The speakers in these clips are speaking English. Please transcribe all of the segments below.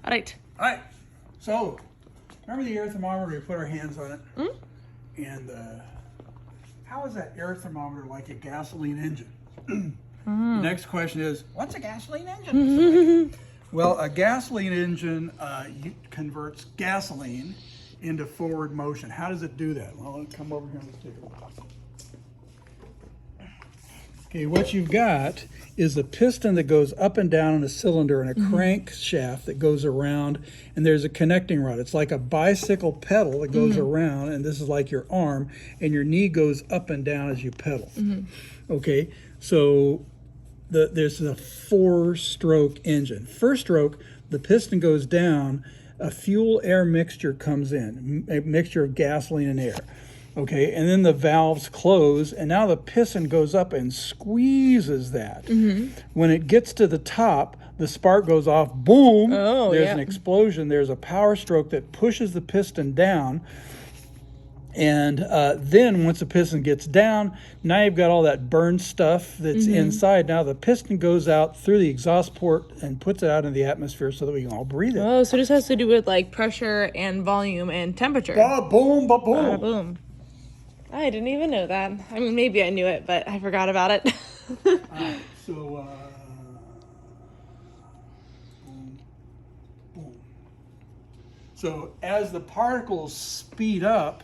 All right. All right. So, remember the air thermometer? We put our hands on it. Mm? And how is that air thermometer like a gasoline engine? The next question is, what's a gasoline engine? Well, a gasoline engine converts gasoline into forward motion. How does it do that? Well, let's come over here and let's take a look. Okay, what you've got is a piston that goes up and down in a cylinder and a crankshaft that goes around, and there's a connecting rod. It's like a bicycle pedal that goes around, and this is like your arm, and your knee goes up and down as you pedal. Okay, so there's a 4-stroke engine. First stroke, the piston goes down, a fuel-air mixture comes in, a mixture of gasoline and air. Okay, and then the valves close, and now the piston goes up and squeezes that. When it gets to the top, the spark goes off, boom, there's an explosion, there's a power stroke that pushes the piston down, and then once the piston gets down, now you've got all that burned stuff that's inside. Now the piston goes out through the exhaust port and puts it out in the atmosphere so that we can all breathe it. Oh, so this has to do with like pressure and volume and temperature. Boom, ba boom. Boom. I didn't even know that. I mean, maybe I knew it, but I forgot about it. Alright, so boom, boom. So as the particles speed up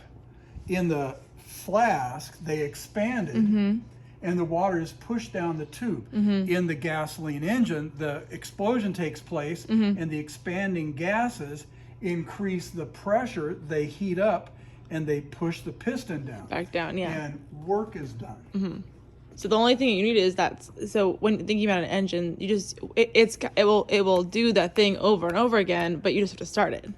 in the flask, they expanded, and the water is pushed down the tube. In the gasoline engine, the explosion takes place, and the expanding gases increase the pressure. They heat up, and they push the piston down. Back down, yeah. And work is done. So the only thing you need is that. So when thinking about an engine, you just it will do that thing over and over again, but you just have to start it.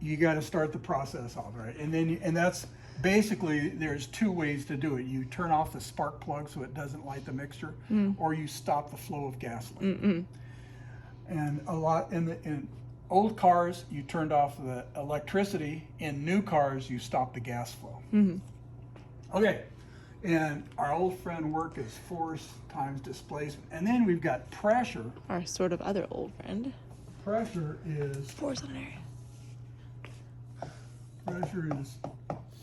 You got to start the process off, right? And then and that's basically, there's 2 ways to do it. You turn off the spark plug so it doesn't light the mixture, or you stop the flow of gasoline. And a lot in old cars, you turned off the electricity. In new cars, you stop the gas flow. Okay, and our old friend work is force times displacement. And then we've got pressure. Our sort of other old friend. Pressure is Force on an area. Pressure is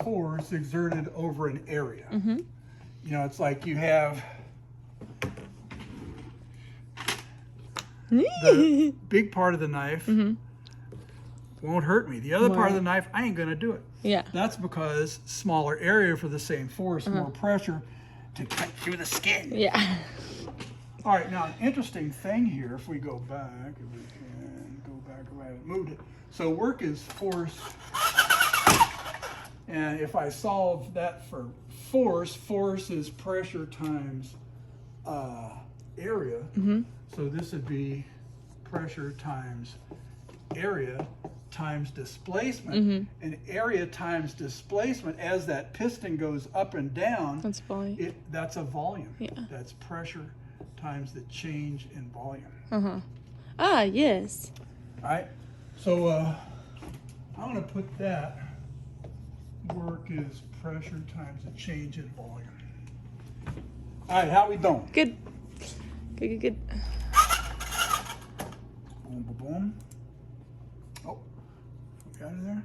force exerted over an area. You know, it's like you have the big part of the knife won't hurt me. The other part of the knife, I ain't gonna do it. Yeah. That's because smaller area for the same force, more pressure to cut through the skin. Yeah. All right, now an interesting thing here, if we go back, if we can go back, I haven't moved it. So work is force, and if I solve that for force, force is pressure times area. So this would be pressure times area times displacement. And area times displacement, as that piston goes up and down, That's volume. That's a volume. Yeah. That's pressure times the change in volume. Ah, yes. All right. So I'm going to put that work is pressure times the change in volume. All right, how we doing? Good. Good. Boom, boom, boom. Oh, got it there.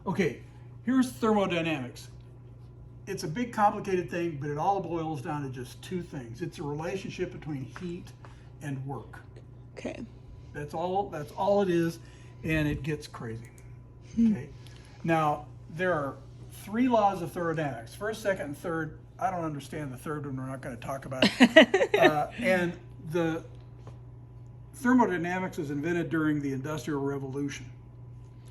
Okay, here's thermodynamics. It's a big, complicated thing, but it all boils down to just 2 things. It's a relationship between heat and work. Okay. That's all it is, and it gets crazy. Okay. Now, there are 3 laws of thermodynamics. First, second, and third. I don't understand the third one. We're not going to talk about it. And the thermodynamics was invented during the Industrial Revolution.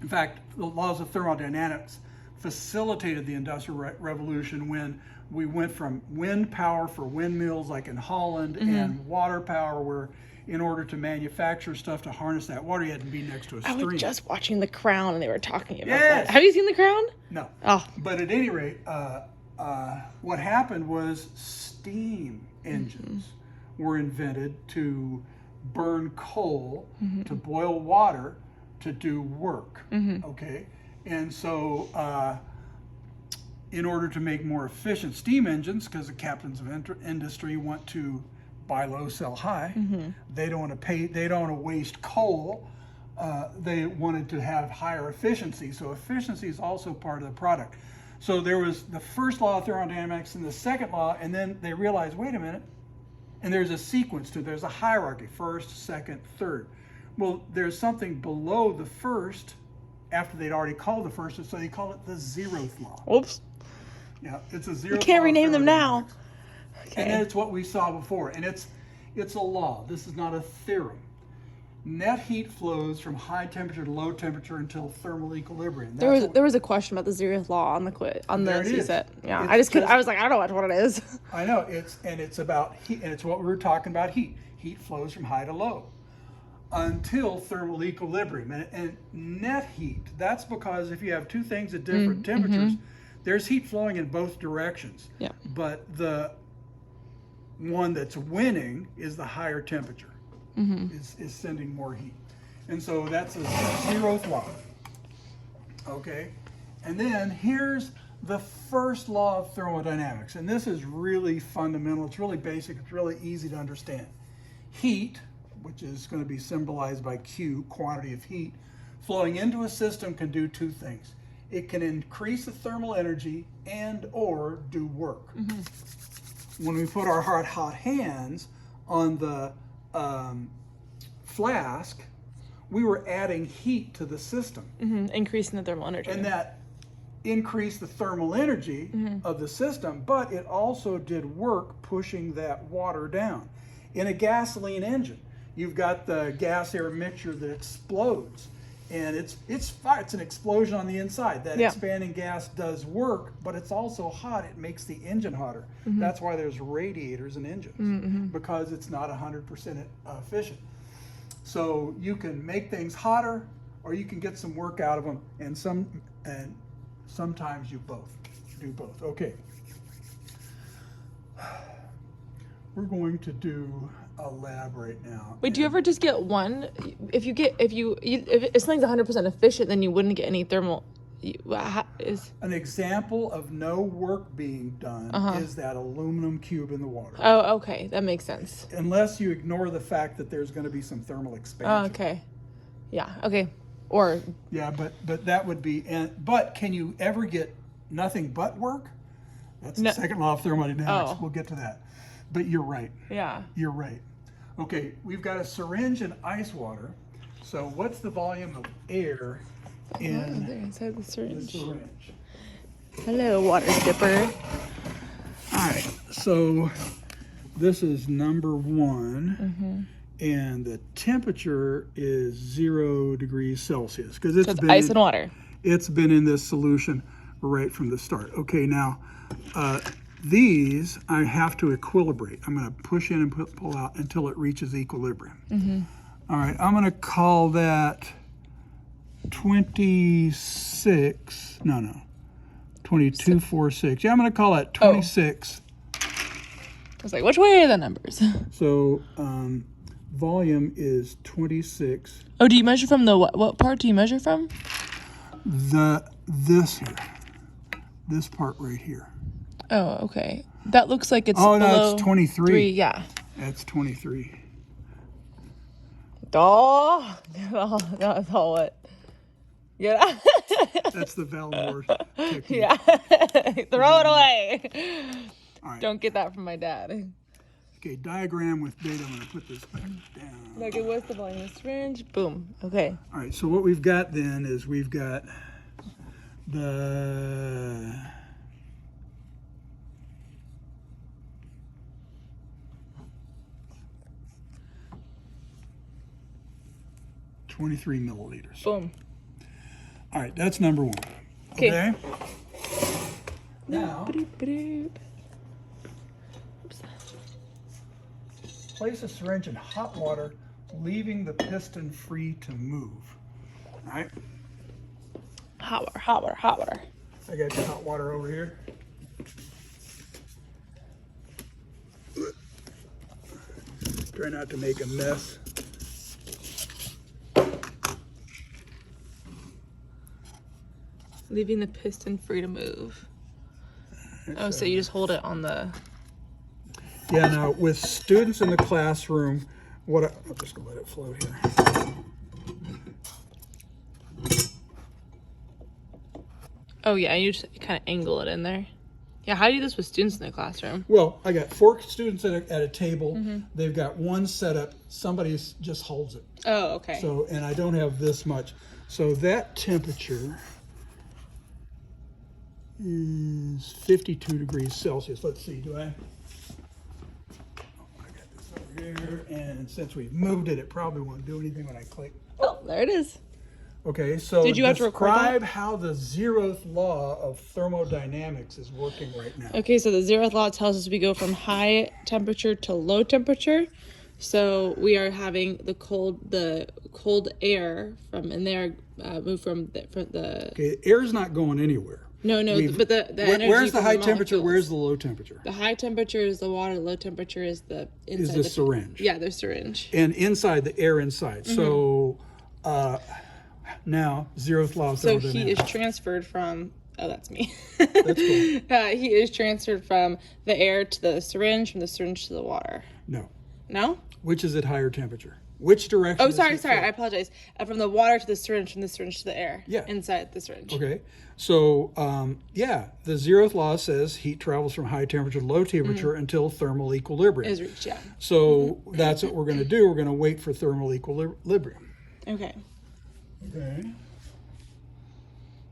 In fact, the laws of thermodynamics facilitated the Industrial Revolution when we went from wind power for windmills like in Holland and water power, where in order to manufacture stuff to harness that water, you had to be next to a I stream. was just watching The Crown and they were talking about Yes. that. Have you seen The Crown? No. Oh. But at any rate, what happened was steam engines were invented to burn coal, to boil water, to do work. Okay? And so in order to make more efficient steam engines, because the captains of industry want to buy low, sell high, they don't want to waste coal, they wanted to have higher efficiency. So efficiency is also part of the product. So there was the first law of thermodynamics and the second law, and then they realized, wait a minute, and there's a sequence to it. There's a hierarchy, first, second, third. Well, there's something below the first after they'd already called the first, so they call it the zeroth law. Oops. Yeah, it's a zeroth law. You can't of rename them now. thermodynamics. And it's what we saw before, and it's a law. This is not a theorem. Net heat flows from high temperature to low temperature until thermal equilibrium. There was a question about the zeroth law on the quiz on the There it is. CSET. Yeah, It's I just could. just- I was like, I don't know what it is. I know it's about heat, and it's what we were talking about. Heat flows from high to low until thermal equilibrium, and net heat. That's because if you have two things at different temperatures, there's heat flowing in both directions. Yeah. But the one that's winning is the higher temperature. Is sending more heat, and so that's a zeroth law. Okay, and then here's the first law of thermodynamics, and this is really fundamental. It's really basic. It's really easy to understand. Heat, which is going to be symbolized by Q, quantity of heat, flowing into a system can do two things. It can increase the thermal energy and or do work. When we put our hot hands on the flask, we were adding heat to the system. Increasing the thermal energy. And that increased the thermal energy of the system, but it also did work pushing that water down. In a gasoline engine, you've got the gas air mixture that explodes, and it's fire. It's an explosion on the inside. That expanding gas does work, but it's also hot. It makes the engine hotter. That's why there's radiators in engines, because it's not 100% efficient. So you can make things hotter, or you can get some work out of them, and sometimes you do both. Okay. We're going to do a lab right now. Wait, do you ever just get one? If something's 100% efficient, then you wouldn't get any thermal. An example of no work being done is that aluminum cube in the water. Oh, okay, that makes sense. Unless you ignore the fact that there's going to be some thermal expansion. Oh, okay. Yeah. Okay. Or yeah, but that would be. But can you ever get nothing but work? That's the second law of thermodynamics. Oh. We'll get to that. But you're right. yeah. You're right. Okay, we've got a syringe and ice water. So what's the volume of air in There inside the the syringe. syringe? Hello, water dipper. All right, so this is number one, and the temperature is 0 degrees Celsius because So it's ice and water. It's been in this solution right from the start. Okay, now these I have to equilibrate. I'm going to push in and pull out until it reaches equilibrium. All right, I'm going to call that 2246. Yeah, I'm going to call that 26. I was like, which way are the numbers? So volume is 26. Oh, do you measure from the what part do you measure from? This here, this part right here. Oh, okay. That looks like it's Oh no, below it's 23. 3, yeah. That's 23. Oh, that's all what. Yeah. That's the Valmore technique. Yeah. Throw it away. All right. Don't get that from my dad. Okay, diagram with data. I'm going to put this back down. Like, what's the volume of the syringe? Boom. Okay. All right, so what we've got then is we've got the 23 milliliters. Boom. All right, that's number one. Okay. Now, Boop. place a syringe in hot water, leaving the piston free to move. All right, Hot water, hot water, hot water. I got the hot water over here. Try not to make a mess. Leaving the piston free to move. Oh, so you just hold it on the... Yeah, now with students in the classroom, I'm just gonna let it flow here. Oh yeah, you just kind of angle it in there. Yeah, how do you do this with students in the classroom? Well, I got 4 students at a table. They've got one setup. Somebody just holds it. Oh, okay. So, and I don't have this much. So that temperature is 52 degrees Celsius. Let's see, do I? Oh, I got this over here. And since we've moved it, it probably won't do anything when I click. Oh, there it is. Okay, so Did you have to record that? describe how the 0th law of thermodynamics is working right now. Okay, so the 0th law tells us we go from high temperature to low temperature. So we are having the cold air from in there move from the Okay, air's not going anywhere. no, but the energy Where's the from high temperature? molecules. Where's the low temperature? The high temperature is the water, the low temperature is the inside Is the syringe. Yeah, the syringe. And inside, the air inside. So now, 0th law of So thermodynamics. he is transferred from that's me. That's cool. He is transferred from the air to the syringe, from the syringe to the water. No. No? Which is at higher temperature? Which direction? Oh, is sorry, it I flowing? apologize. From the water to the syringe, from the syringe to the air. Yeah. Inside the syringe. Okay. So, yeah, the 0th law says heat travels from high temperature to low temperature until thermal equilibrium. Is reached, yeah. So that's what we're going to do. We're going to wait for thermal equilibrium. Okay. Okay.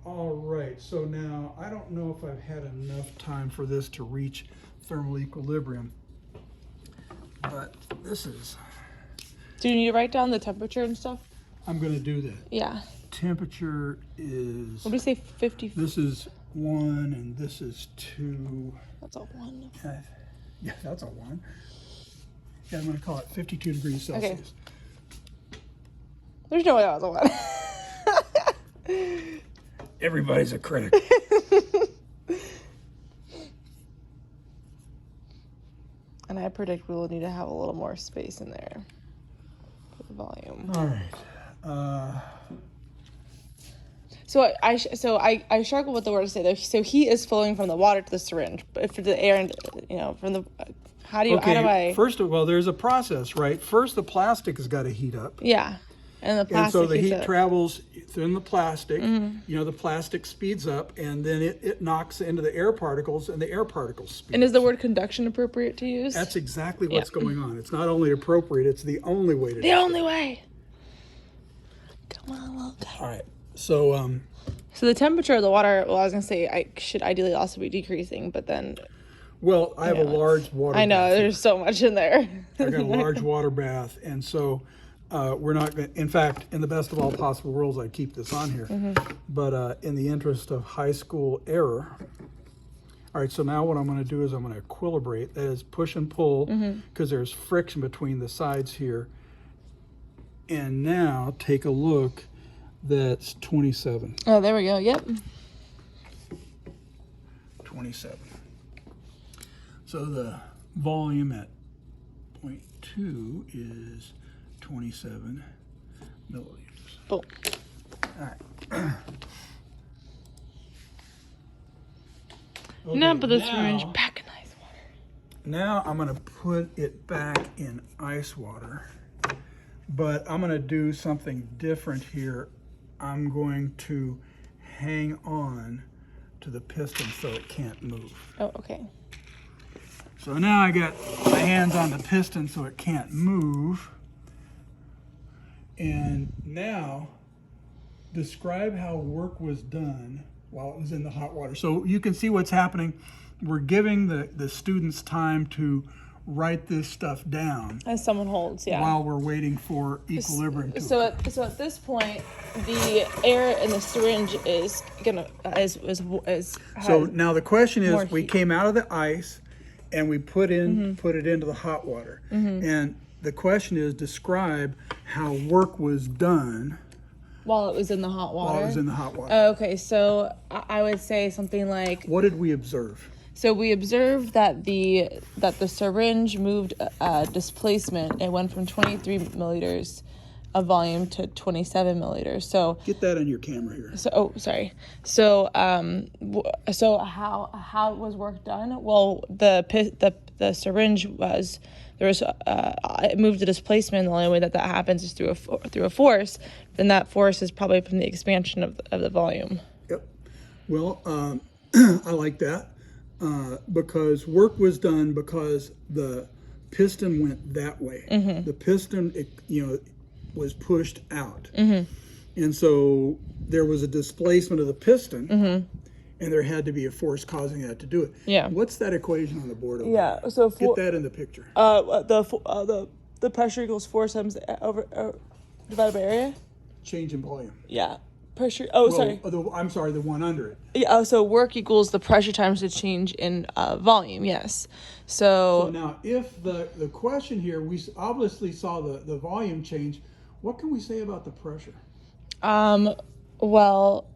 All right. So now I don't know if I've had enough time for this to reach thermal equilibrium, but this is. Do you need to write down the temperature and stuff? I'm going to do that. Yeah. Temperature is. What do we say? 50? This is 1 and this is 2. That's a 1. Yeah, that's a 1. Yeah, I'm going to call it 52 degrees Celsius. Okay. There's no way that was a 1. Everybody's a critic. And I predict we will need to have a little more space in there for the volume. All right. So I struggle with the word to say though. So he is flowing from the water to the syringe, but for the air and from the how do I First of all, there's a process, right? First, the plastic has got to heat up. yeah, and the And plastic so the heats heat up. travels through the plastic. The plastic speeds up, and then it knocks into the air particles, and the air particles speed. And is the word conduction appropriate to use? That's exactly what's going on. It's not only appropriate; it's the only way to do the it. only way. Come on, little guy. All right. So, So the temperature of the water, well, I was gonna say I should ideally also be decreasing, but then well, I have a large water. I know bath. there's so much in there. I got a large water bath, and so we're not going. In fact, in the best of all possible worlds, I keep this on here. But in the interest of high school error, all right. So now what I'm going to do is I'm going to equilibrate. That is push and pull, because there's friction between the sides here. And now take a look. That's 27. Oh, there we go. Yep. 27. So the volume at 0.2 is 27 milliliters. Boom. All right. Okay, Now put the now- syringe back in ice water. Now I'm going to put it back in ice water, but I'm going to do something different here. I'm going to hang on to the piston so it can't move. Oh, okay. So now I got my hands on the piston so it can't move. And now describe how work was done while it was in the hot water. So you can see what's happening. We're giving the students time to write this stuff down As someone holds, yeah. while we're waiting for equilibrium to So at this point, the air in the syringe is gonna So now the question more is, we heat. came out of the ice and we put it into the hot water. And the question is, describe how work was done while it was in the hot water. while it was in the hot water. Okay, so I would say something like, What did we observe? so we observed that the syringe moved displacement. It went from 23 milliliters of volume to 27 milliliters. So Get that on your camera here. So how was work done? Well, the syringe was it moved the displacement. The only way that happens is through a force. Then that force is probably from the expansion of the volume. Yep. Well, I like that because work was done because the piston went that way. The piston, was pushed out, and so there was a displacement of the piston, and there had to be a force causing that to do it. Yeah. What's that equation on the board over Yeah. there? So Get that in the picture. the pressure equals force times over divided by area. Change in volume. Yeah. Pressure. Oh, Well, sorry. I'm sorry, the one under it. Yeah. So work equals the pressure times the change in volume. Yes. So So now, if the question here, we obviously saw the volume change. What can we say about the pressure? well,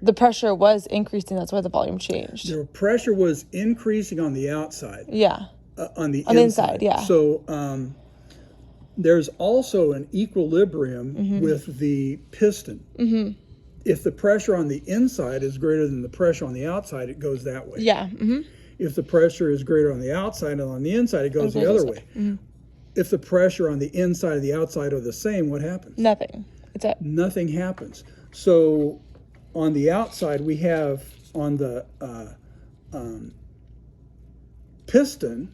the pressure was increasing. That's why the volume changed. The pressure was increasing on the outside, Yeah. on the On the inside. inside, yeah. So there's also an equilibrium with the piston. If the pressure on the inside is greater than the pressure on the outside, it goes that way. Yeah. If the pressure is greater on the outside and on the inside, it goes the goes other this way. If the pressure on the inside and the outside are the same, what happens? Nothing. It's a Nothing happens. So on the outside, we have on the piston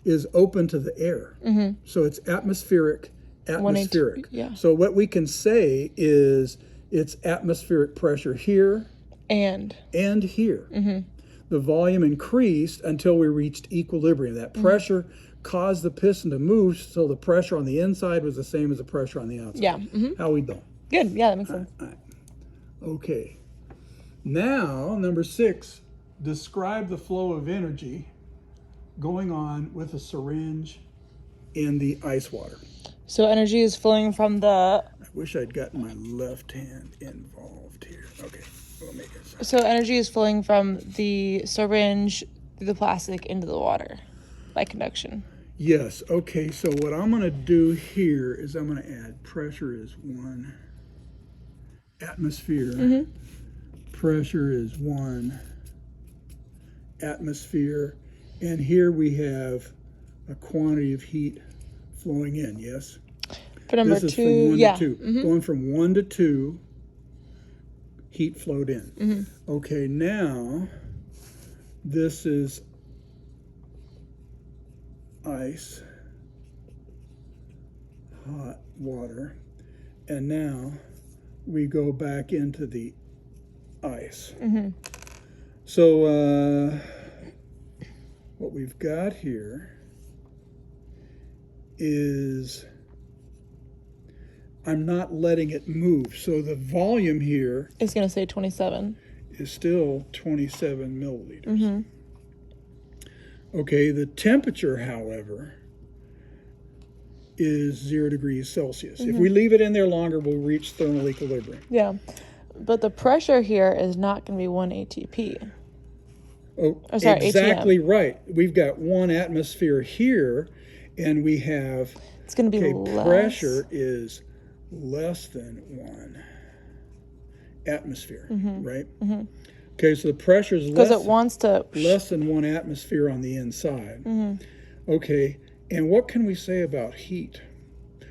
is open to the air. So it's atmospheric. 180, yeah. So what we can say is it's atmospheric pressure here and and here. The volume increased until we reached equilibrium. That pressure caused the piston to move, so the pressure on the inside was the same as the pressure on the outside. yeah. How we doing? Good. Yeah, that makes sense. Okay. Now, number 6, describe the flow of energy going on with a syringe in the ice water. So energy is flowing from the. I wish I'd gotten my left hand involved here. Okay, we'll make it. So energy is flowing from the syringe through the plastic into the water by conduction. Yes, okay, so what I'm going to do here is I'm going to add pressure is 1 atmosphere. Pressure is 1 atmosphere. And here we have a quantity of heat flowing in, yes? For number This is 2, from 1 yeah. to 2. Going from 1 to 2, heat flowed in. Okay, now this is ice, hot water, and now we go back into the ice. So what we've got here is I'm not letting it move. So the volume here It's going to say 27. is still 27 milliliters. Okay, the temperature, however, is 0 degrees Celsius. If we leave it in there longer, we'll reach thermal equilibrium. Yeah. But the pressure here is not going to be 1 ATP. Oh, sorry, exactly right. We've got 1 atmosphere here, and we have, It's going to be okay, less. pressure is less than 1 atmosphere, right? Okay, so the pressure is Because it wants to. less than 1 atmosphere on the inside. Okay, and what can we say about heat?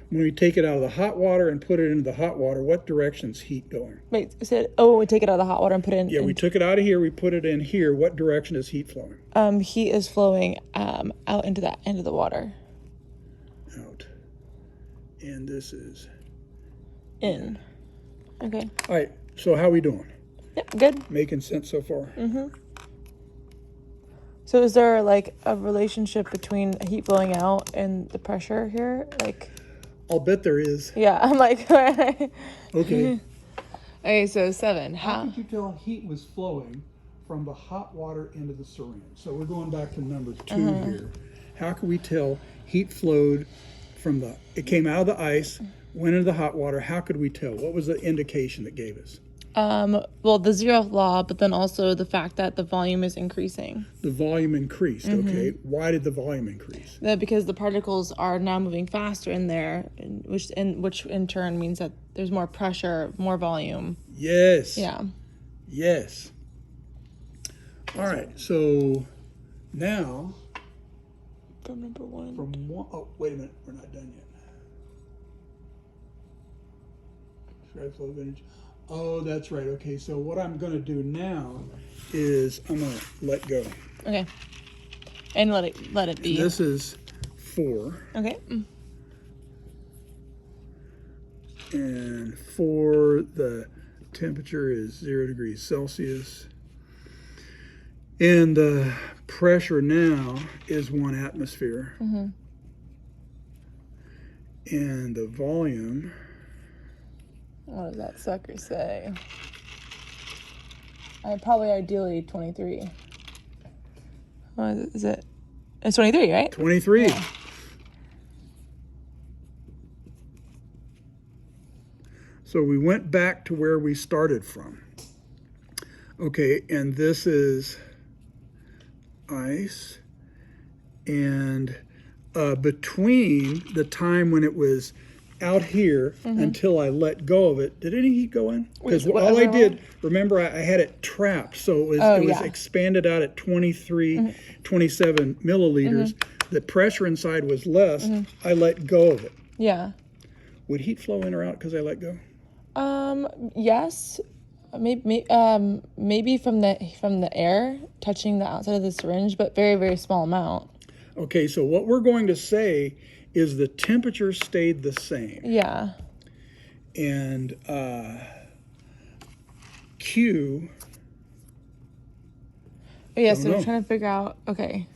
When we take it out of the hot water and put it into the hot water, what direction's heat going? Wait, is it? Oh, we take it out of the hot water and put it in. Yeah, we took it out of here, we put it in here. What direction is heat flowing? Heat is flowing out into the end of the water. Out. And this is In. Okay. all right. So how we doing? Yep. Good. Making sense so far? So is there like a relationship between heat flowing out and the pressure here? Like. I'll bet there is. Yeah. I'm like. Okay. Okay. So 7. How could you tell heat was flowing from the hot water into the syringe? So we're going back to number 2 here. How can we tell heat flowed from it came out of the ice, went into the hot water? How could we tell? What was the indication that gave us? Well, the zeroth law, but then also the fact that the volume is increasing. The volume increased, okay. Why did the volume increase? Because the particles are now moving faster in there, which in turn means that there's more pressure, more volume. Yes. Yeah. Yes. All right, so now From number 1. from 1, oh, wait a minute, we're not done yet. Describe flow of energy. Oh, that's right. Okay, so what I'm going to do now is I'm going to let go. Okay. And let it be. This is 4. Okay. And 4, the temperature is 0 degrees Celsius. And the pressure now is 1 atmosphere. Mm-hmm. And the volume, What does that sucker say? Probably ideally 23. What is it? It's 23, right? 23. Yeah. So we went back to where we started from. Okay, and this is ice. And between the time when it was out here until I let go of it, did any heat go in? Because all I did, remember, I had it trapped, so it was expanded out at 23, 27 milliliters. The pressure inside was less. I let go of it. Yeah. Would heat flow in or out because I let go? Yes. Maybe from the air touching the outside of the syringe, but very, very small amount. Okay, so what we're going to say is the temperature stayed the same. Yeah. And Q. Yeah, so we're trying to figure out, okay.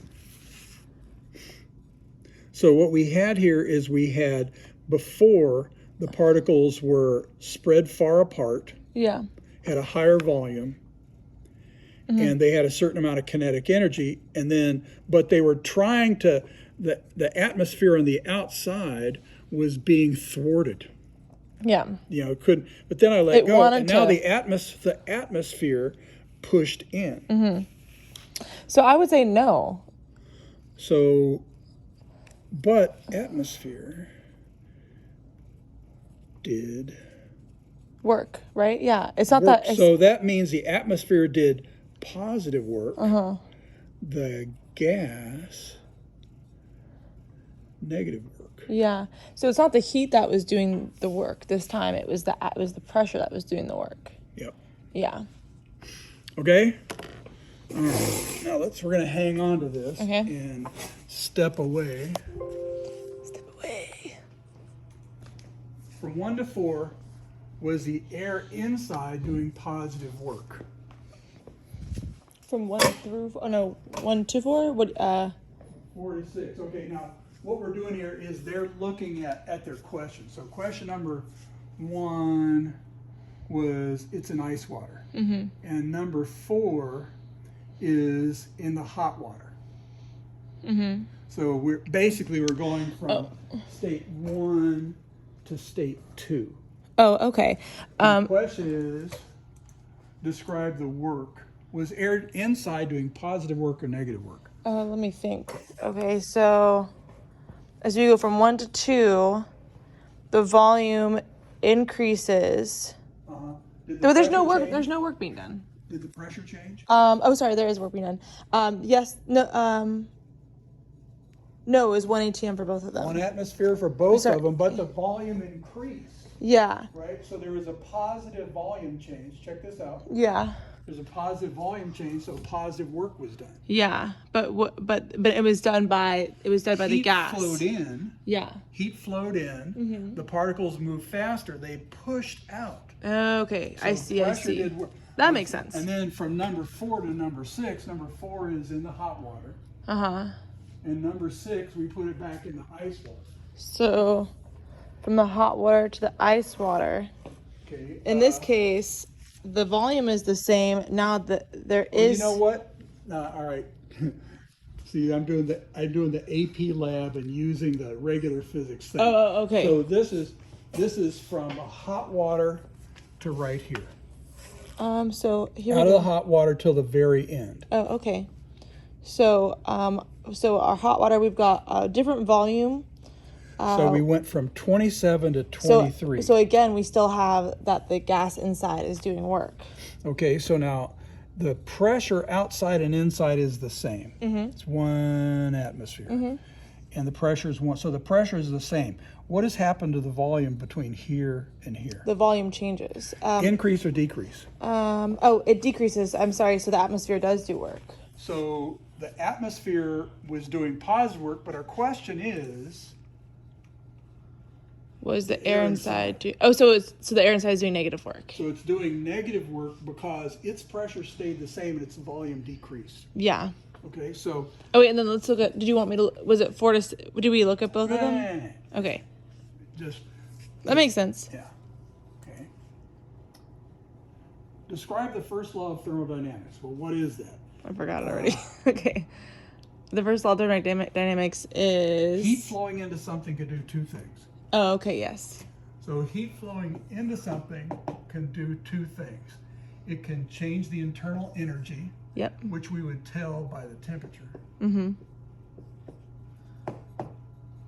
So what we had here is we had before the particles were spread far apart, Yeah. had a higher volume, and they had a certain amount of kinetic energy, and then, but they were trying to, the atmosphere on the outside was being thwarted. Yeah. You know, it couldn't, but then I let go, and now to... the atmosphere pushed in. So I would say no. So, but atmosphere did work, right? Yeah. It's not work. that. So that means the atmosphere did positive work. The gas negative work. Yeah. So it's not the heat that was doing the work this time. It was the pressure that was doing the work. Yep. Yeah. Okay. All right. Now we're gonna hang on to this and step away. Step away. From 1 to 4 was the air inside doing positive work. From 1 through 1 to 4. What? 4 to 6. Okay. Now what we're doing here is they're looking at their question. So question number 1 was it's in ice water, and number 4 is in the hot water. So we're going from state 1 to state 2. Oh, okay. The question is, describe the work. Was air inside doing positive work or negative work? Let me think. Okay, so as we go from 1 to 2, the volume increases. There's no work. There's no work being done. Did the pressure change? Oh, sorry. There is work being done. Yes. No. No, it was 1 ATM for both of them. 1 atmosphere for both of them, but the volume increased. Yeah. Right. So there was a positive volume change. Check this out. Yeah. There's a positive volume change, so positive work was done. Yeah, but it was done by the gas. Heat flowed in. Yeah. Heat flowed in. The particles moved faster. They pushed out. Okay, So I see. did work. That makes sense. And then from number 4 to number 6, number 4 is in the hot water. And number 6, we put it back in the ice water. So, from the hot water to the ice water. Okay. In this case, the volume is the same. Now there is. You know what? All right. See, I'm doing the AP lab and using the regular physics thing. Oh, okay. So this is from hot water to right here. So here Out we of go. the hot water till the very end. Oh, okay. So, so our hot water, we've got a different volume. So we went from 27 to 23. So again, we still have that the gas inside is doing work. Okay, so now the pressure outside and inside is the same. It's 1 atmosphere. And the pressure is 1. So the pressure is the same. what has happened to the volume between here and here? The volume changes. Increase or decrease? Oh, it decreases. I'm sorry. So the atmosphere does do work. So the atmosphere was doing positive work, but our question is, Was the air air inside. inside do? Oh, so the air inside is doing negative work. so it's doing negative work because its pressure stayed the same and its volume decreased. Yeah. Okay, so Oh wait, and then let's look at. Did you want me to? Was it 4 to? Did we look at both of them? eh, Okay, just that makes sense. yeah. Okay. Describe the first law of thermodynamics. Well, what is that? I forgot it already. Okay. The first law of thermodynamics is. Heat flowing into something can do two things. Oh, okay. Yes. So heat flowing into something can do two things. It can change the internal energy, Yep. which we would tell by the temperature, Mm-hmm.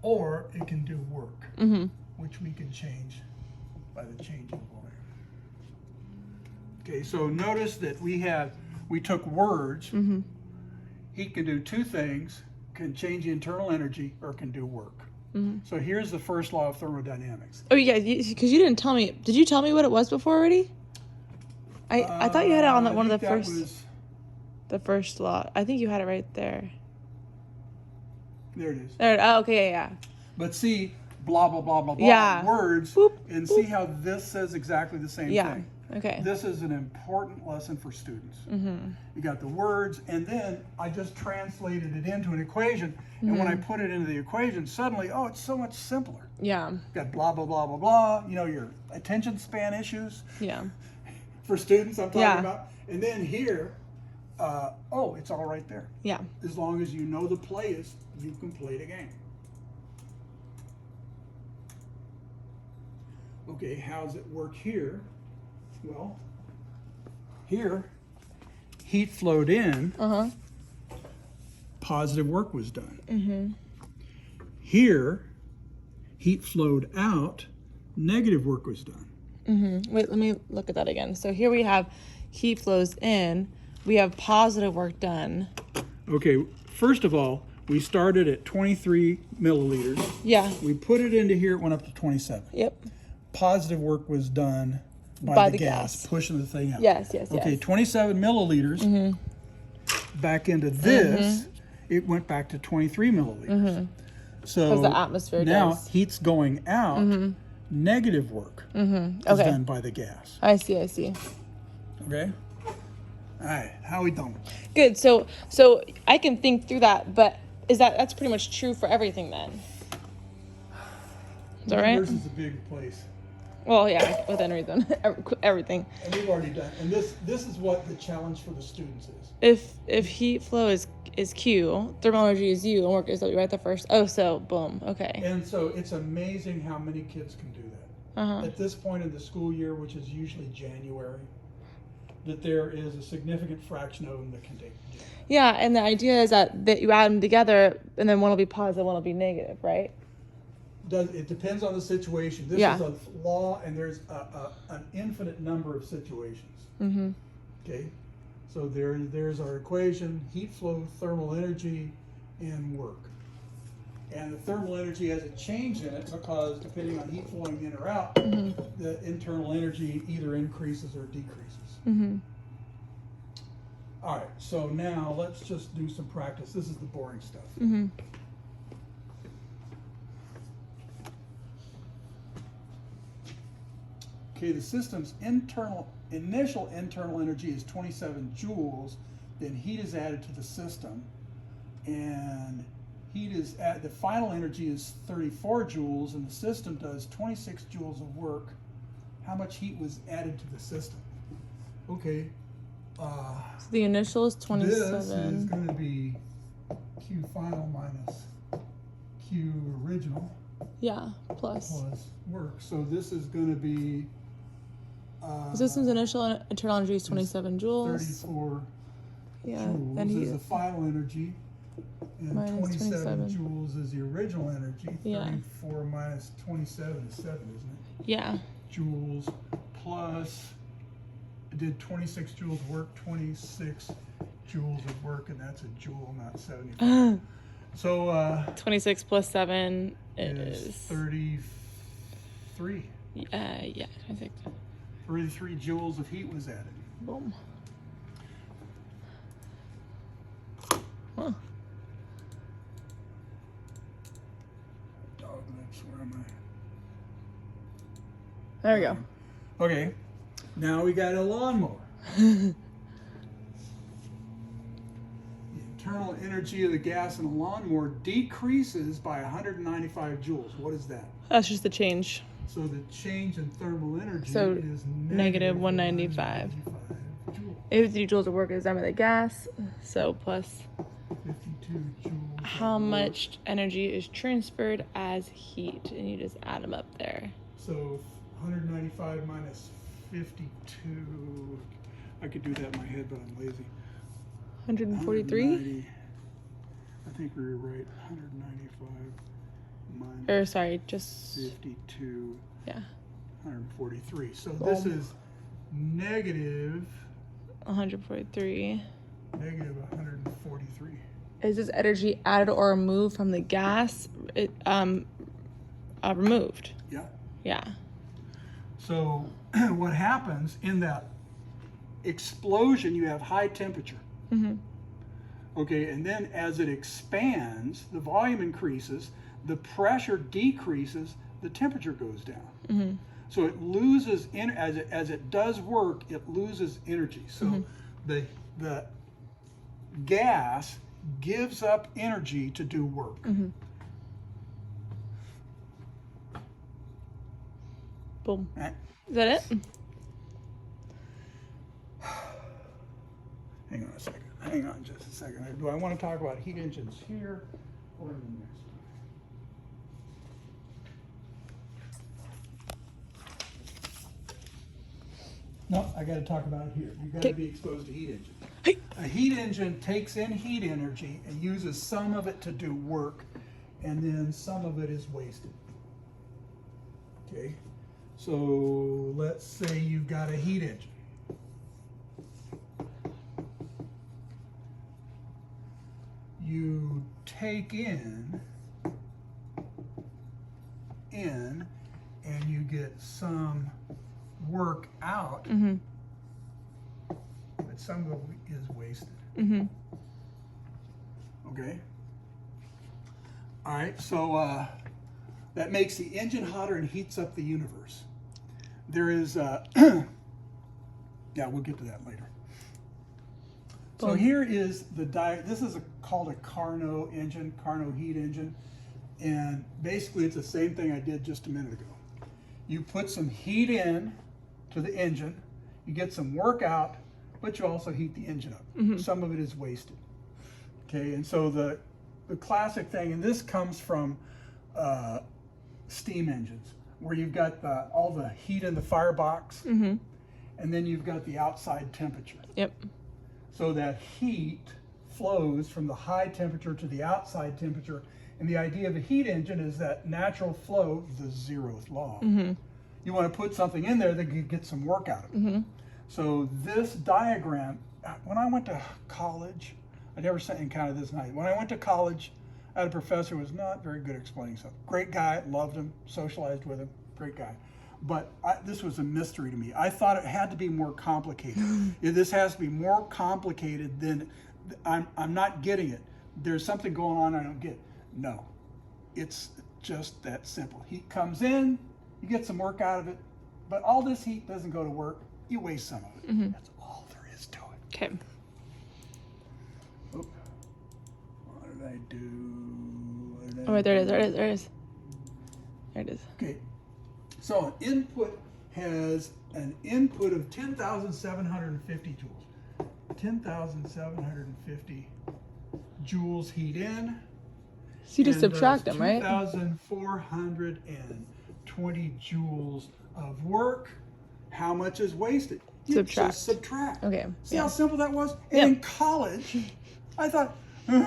or it can do work, Mm-hmm. which we can change by the change in volume. Okay, so notice that we took words. Mm-hmm. Heat can do two things, can change the internal energy, or can do work. Mm-hmm. So here's the first law of thermodynamics. Oh yeah, because you didn't tell me. Did you tell me what it was before already? I thought you had it on I one of the think that first. was- The first law. I think you had it right there. there it is. There. Oh, okay. Yeah. But see, blah, blah, blah, blah, blah, Yeah. words, Boop, and boop. see how this says exactly the same Yeah. thing. Okay. This is an important lesson for students. Mm-hmm. You got the words, and then I just translated it into an equation, and when I Mm-hmm. put it into the equation, suddenly, oh, it's so much simpler. Yeah. You got blah, blah, blah, blah, blah, you know, your attention span issues Yeah. for students I'm talking Yeah. about. And then here, oh, it's all right there. Yeah. As long as you know the playlist, you can play the game. Okay, how does it work here? Well, here, heat flowed in, Uh-huh. positive work was done. Mm-hmm. Here, heat flowed out, negative work was done. Mm-hmm. Wait, let me look at that again. So here we have heat flows in. We have positive work done. Okay, first of all, we started at 23 milliliters. Yeah. We put it into here, it went up to 27. Yep. Positive work was done By the the gas, gas. pushing the thing out. Yes, yes, Okay, yes. 27 milliliters. Back into this, it went back to 23 milliliters. So 'Cause the atmosphere now does. heat's going out. Negative work is Okay. done by the gas. I see. I see. Okay. All right. How we done? Good. So I can think through that, but that's pretty much true for everything then? Is that right? Yours is a big place, Well, yeah, within reason, everything. and we've already done. And this is what the challenge for the students is. If heat flow is Q, thermal energy is U, and work is W, right? The first. Oh, so boom. Okay. And so it's amazing how many kids can do that. Uh-huh. At this point in the school year, which is usually January, that there is a significant fraction of them that can take it. Yeah, and the idea is that you add them together, and then one will be positive, one will be negative, right? It depends on the situation. This Yeah. is a law, and there's an infinite number of situations. Mm-hmm. Okay, so there's our equation: heat flow, thermal energy, and work. And the thermal energy has a change in it because depending on heat flowing in or out, the internal energy either increases or decreases. Mm-hmm. All right, so now let's just do some practice. This is the boring stuff. Mm-hmm. Okay, the system's initial internal energy is 27 joules, then heat is added to the system, and the final energy is 34 joules, and the system does 26 joules of work. How much heat was added to the system? Okay, So the initial is this is 27. going to be Q final minus Q original Yeah, plus. plus work. So this is going to be The system's initial and internal energy is 27 joules. 34 Yeah, joules then is he. the final energy, and Minus 27 27. joules is the original energy. Yeah. 34 minus 27 is 7, isn't it? Yeah. Joules plus, did 26 joules work? 26 joules of work, and that's a joule, not 75. So 26 plus 7 is is 33. yeah, 26. 33 joules of heat was added. Boom. Huh. Dog lips, where am There we go. I? Okay, now we got a lawnmower. The internal energy of the gas in a lawnmower decreases by 195 joules. What is that? That's just the change. So the change in thermal energy So, is negative 195. 195 joules. 83 joules of work is done by the gas. So plus 52 joules. how of work. much energy is transferred as heat, and you just add them up there. So 195 minus 52. I could do that in my head, but I'm lazy. 143. 190. I think we were right. 195 minus Or sorry, just 52. yeah, 143. So this is negative 143. 143. Is this energy added or removed from the gas? Removed. Yeah. Yeah. So what happens in that explosion? You have high temperature. Mm-hmm. Okay, and then as it expands, the volume increases, the pressure decreases, the temperature goes down. Mm-hmm. So it loses as it does work, it loses energy. So the gas gives up energy to do work. Mm-hmm. Boom. Right? Is that it? Hang on a second. Hang on just a second. Do I want to talk about heat engines here or in the next one? No, I got to talk about it here. You got to be exposed to heat engines. Hey. A heat engine takes in heat energy and uses some of it to do work, and then some of it is wasted. Okay, so let's say you've got a heat engine. You take in, and you get some work out, Mm-hmm. but some of it is wasted. Mm-hmm. Okay? All right, so that makes the engine hotter and heats up the universe. There is, yeah, we'll get to that later. So Boom. here is the this is called a Carnot engine, Carnot heat engine. And basically it's the same thing I did just a minute ago. You put some heat in to the engine, you get some work out, but you also heat the engine up. Mm-hmm. Some of it is wasted. Okay, and so the classic thing, and this comes from steam engines, where you've got all the heat in the firebox, Mm-hmm. and then you've got the outside temperature. Yep. So that heat flows from the high temperature to the outside temperature. And the idea of a heat engine is that natural flow, the zeroth law. Mm-hmm. You want to put something in there that can get some work out of it. Mm-hmm. So this diagram, when I went to college, I never encountered this night. When I went to college, I had a professor who was not very good at explaining stuff. Great guy, loved him, socialized with him, great guy. But this was a mystery to me. I thought it had to be more complicated. If this has to be more complicated, then I'm not getting it. There's something going on I don't get. No, it's just that simple. Heat comes in, you get some work out of it, but all this heat doesn't go to work. You waste some of it. Mm-hmm. That's all there is to it. Okay. Oh, what did I do? Oh, wait, there it is. There it is. There it is. There it is. Okay, so an input has an input of 10,750 joules. 10,750 joules heat in. So you just subtract them, right? 2,420 joules of work. How much is wasted? You Subtract. just subtract. Okay. See Yeah. how simple that was? And Yep. in college, I thought, you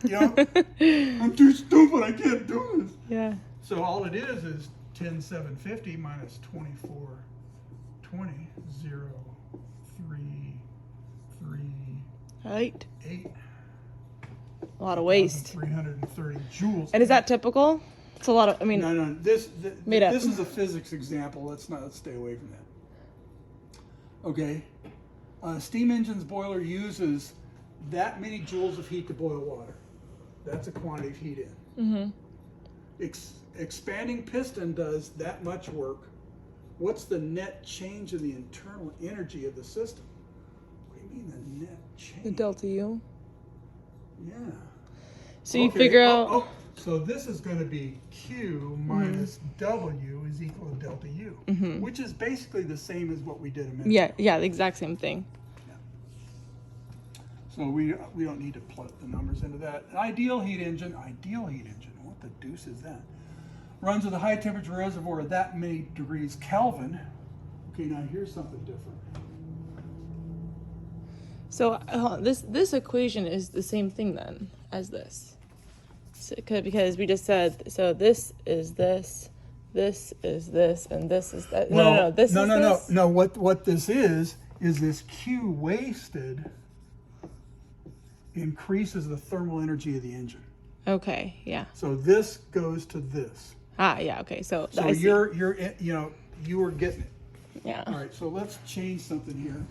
know, I'm too stupid. I can't do this. Yeah. So all it is 10,750 minus 2420, 0, 3, 3, Right. 8. a lot of waste. 330 joules. And is that typical? It's a lot of, I mean, No. Made up. This is a physics example. Let's stay away from that. Okay. A steam engine's boiler uses that many joules of heat to boil water. That's a quantity of heat in. Expanding piston does that much work. What's the net change in the internal energy of the system? What do you mean the net change? the delta U. Yeah. So you Okay, figure out, so this is going to be Q minus W is equal to delta U, which is basically the same as what we did a minute ago. yeah, the exact same thing. So we don't need to plug the numbers into that. An ideal heat engine, what the deuce is that? Runs with a high temperature reservoir at that many degrees Kelvin. Okay, now here's something different. So this equation is the same thing then as this. So, because we just said, so this is this, this is this, and this is that. No, this is this. No, what this is this Q wasted increases the thermal energy of the engine. Okay, yeah. So this goes to this. Yeah, okay. So I see. you were getting it. Yeah. All right, so let's change something here.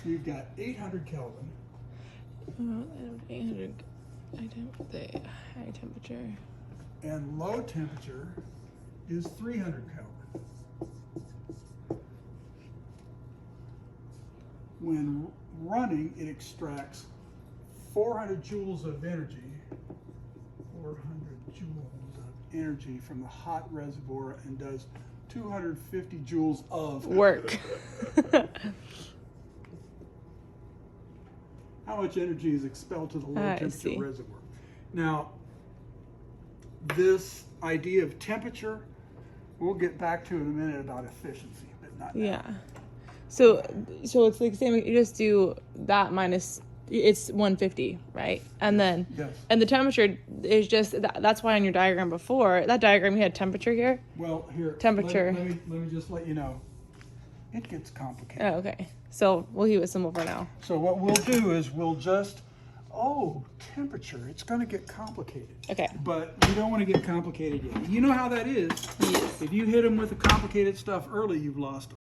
We've got 800 Kelvin. 800. I don't the high temperature. And low temperature is 300 Kelvin. When running, it extracts 400 joules of energy. 400 joules of energy from the hot reservoir and does 250 joules of Work. How much energy is expelled to the low I temperature see. reservoir? Now, this idea of temperature, we'll get back to in a minute about efficiency, but not now. Yeah. So it's like same. You just do that minus. It's 150, right? And then Yes. and the temperature is just that's why on your diagram before that diagram you had temperature here. Well, here. Temperature. Let me just let you know. It gets complicated. Oh, okay. So we'll keep it simple for now. So what we'll do is we'll just, temperature. It's going to get complicated. Okay. But we don't want to get complicated yet. You know how that is. Yes. If you hit them with the complicated stuff early, you've lost them.